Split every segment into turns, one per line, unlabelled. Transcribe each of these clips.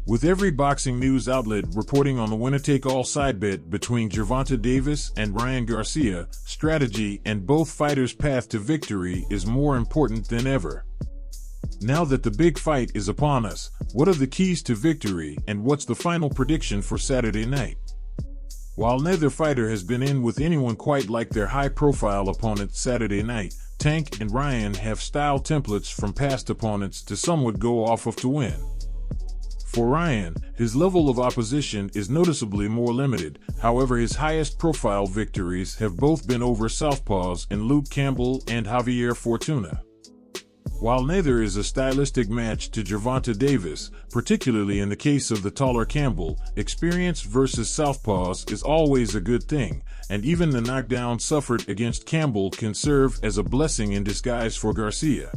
With every boxing news outlet reporting on the winner-take-all side bet between Gervonta Davis and Ryan Garcia, strategy and both fighters' path to victory is more important than ever. Now that the big fight is upon us, what are the keys to victory and what's the final prediction for Saturday night? While neither fighter has been in with anyone quite like their high-profile opponent Saturday night, Tank and Ryan have style templates from past opponents to somewhat go off of to win. For Ryan, his level of opposition is noticeably more limited, however his highest profile victories have both been over southpaws in Luke Campbell and Javier Fortuna. While neither is a stylistic match to Gervonta Davis, particularly in the case of the taller Campbell, experience versus southpaws is always a good thing, and even the knockdown suffered against Campbell can serve as a blessing in disguise for Garcia.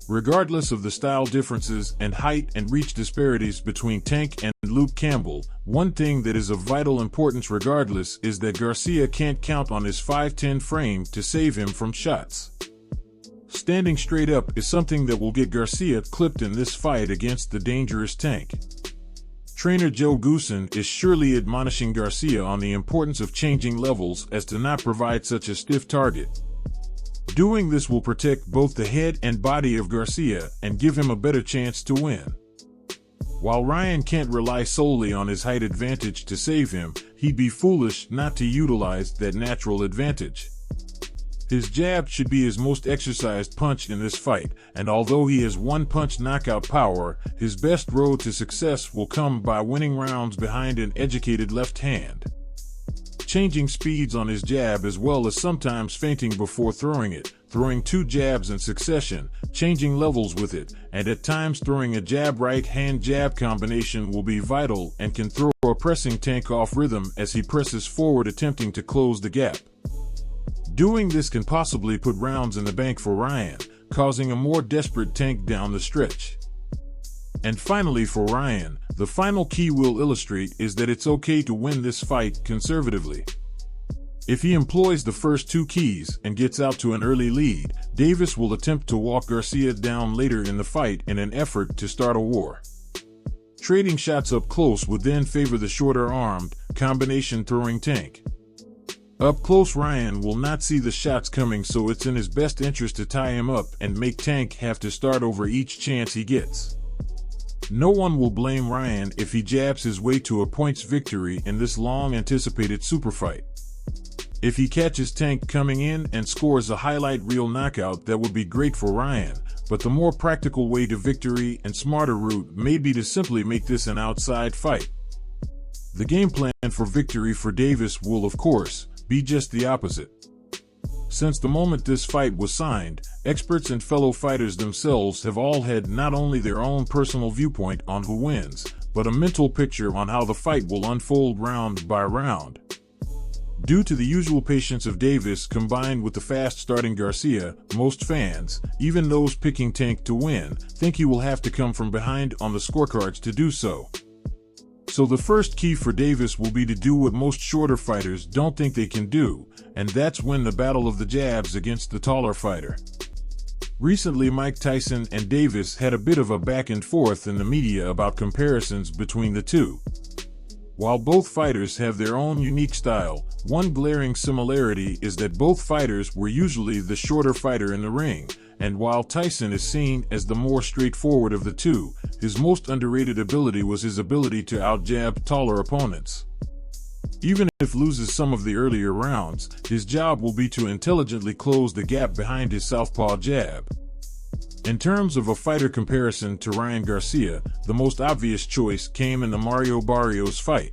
Regardless of the style differences and height and reach disparities between Tank and Luke Campbell, one thing that is of vital importance regardless is that Garcia can't count on his 5'10" frame to save him from shots. Standing straight up is something that will get Garcia clipped in this fight against the dangerous Tank. Trainer Joe Goosen is surely admonishing Garcia on the importance of changing levels as to not provide such a stiff target. Doing this will protect both the head and body of Garcia and give him a better chance to win. While Ryan can't rely solely on his height advantage to save him, he'd be foolish not to utilize that natural advantage. His jab should be his most exercised punch in this fight, and although he has one-punch knockout power, his best road to success will come by winning rounds behind an educated left hand. Changing speeds on his jab as well as sometimes feinting before throwing it, throwing two jabs in succession, changing levels with it, and at times throwing a jab-right hand jab combination will be vital and can throw a pressing Tank off rhythm as he presses forward attempting to close the gap. Doing this can possibly put rounds in the bank for Ryan, causing a more desperate Tank down the stretch. And finally for Ryan, the final key we'll illustrate is that it's okay to win this fight conservatively. If he employs the first two keys and gets out to an early lead, Davis will attempt to walk Garcia down later in the fight in an effort to start a war. Trading shots up close would then favor the shorter-armed, combination-throwing Tank. Up close, Ryan will not see the shots coming, so it's in his best interest to tie him up and make Tank have to start over each chance he gets. No one will blame Ryan if he jabs his way to a points victory in this long-anticipated super fight. If he catches Tank coming in and scores a highlight reel knockout, that would be great for Ryan, but the more practical way to victory and smarter route may be to simply make this an outside fight. The game plan for victory for Davis will, of course, be just the opposite. Since the moment this fight was signed, experts and fellow fighters themselves have all had not only their own personal viewpoint on who wins, but a mental picture on how the fight will unfold round by round. Due to the usual patience of Davis combined with the fast-starting Garcia, most fans, even those picking Tank to win, think he will have to come from behind on the scorecards to do so. So the first key for Davis will be to do what most shorter fighters don't think they can do, and that's win the battle of the jabs against the taller fighter. Recently, Mike Tyson and Davis had a bit of a back and forth in the media about comparisons between the two. While both fighters have their own unique style, one glaring similarity is that both fighters were usually the shorter fighter in the ring, and while Tyson is seen as the more straightforward of the two, his most underrated ability was his ability to out-jab taller opponents. Even if loses some of the earlier rounds, his job will be to intelligently close the gap behind his southpaw jab. In terms of a fighter comparison to Ryan Garcia, the most obvious choice came in the Mario Barrios fight.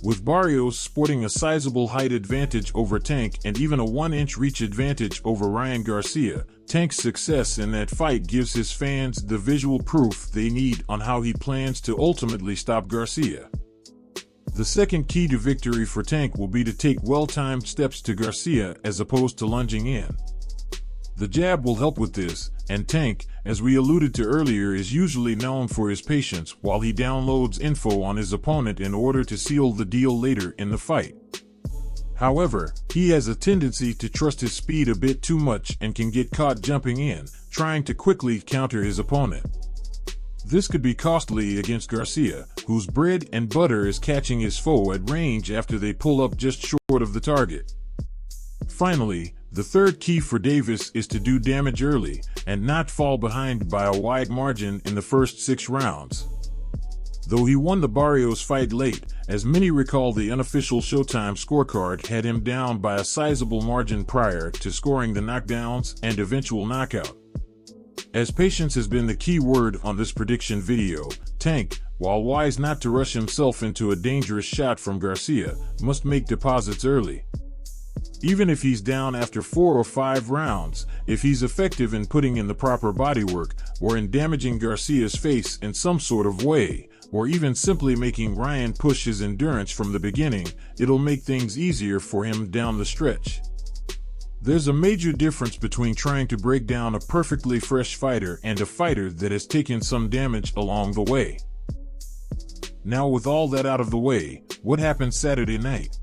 With Barrios sporting a sizable height advantage over Tank and even a 1-inch reach advantage over Ryan Garcia, Tank's success in that fight gives his fans the visual proof they need on how he plans to ultimately stop Garcia. The second key to victory for Tank will be to take well-timed steps to Garcia as opposed to lunging in. The jab will help with this, and Tank, as we alluded to earlier, is usually known for his patience while he downloads info on his opponent in order to seal the deal later in the fight. However, he has a tendency to trust his speed a bit too much and can get caught jumping in, trying to quickly counter his opponent. This could be costly against Garcia, whose bread and butter is catching his foe at range after they pull up just short of the target. Finally, the third key for Davis is to do damage early and not fall behind by a wide margin in the first 6 rounds. Though he won the Barrios fight late, as many recall, the unofficial Showtime scorecard had him down by a sizable margin prior to scoring the knockdowns and eventual knockout. As patience has been the key word on this prediction video, Tank, while wise not to rush himself into a dangerous shot from Garcia, must make deposits early. Even if he's down after 4 or 5 rounds, if he's effective in putting in the proper bodywork, or in damaging Garcia's face in some sort of way, or even simply making Ryan push his endurance from the beginning, it'll make things easier for him down the stretch. There's a major difference between trying to break down a perfectly fresh fighter and a fighter that has taken some damage along the way. Now, with all that out of the way, what happened Saturday night?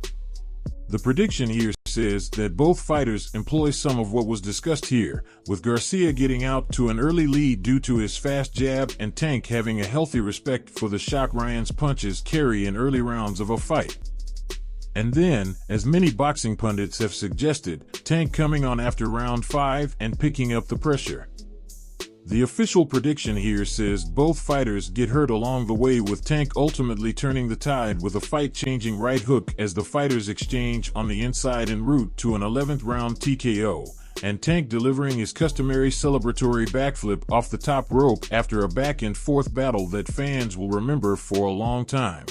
The prediction here says that both fighters employ some of what was discussed here, with Garcia getting out to an early lead due to his fast jab and Tank having a healthy respect for the shock Ryan's punches carry in early rounds of a fight. And then, as many boxing pundits have suggested, Tank coming on after round 5 and picking up the pressure. The official prediction here says both fighters get hurt along the way, with Tank ultimately turning the tide with a fight-changing right hook as the fighters exchange on the inside en route to an 11th round TKO, and Tank delivering his customary celebratory backflip off the top rope after a back-and-forth battle that fans will remember for a long time.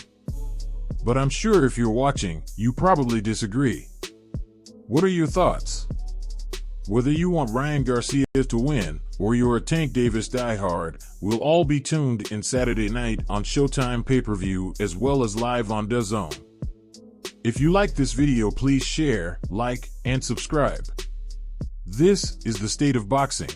But I'm sure if you're watching, you probably disagree. What are your thoughts? Whether you want Ryan Garcia to win, or you're a Tank Davis diehard, we'll all be tuned in Saturday night on Showtime pay-per-view as well as live on DAZN. If you like this video, please share, like, and subscribe. This is the State of Boxing.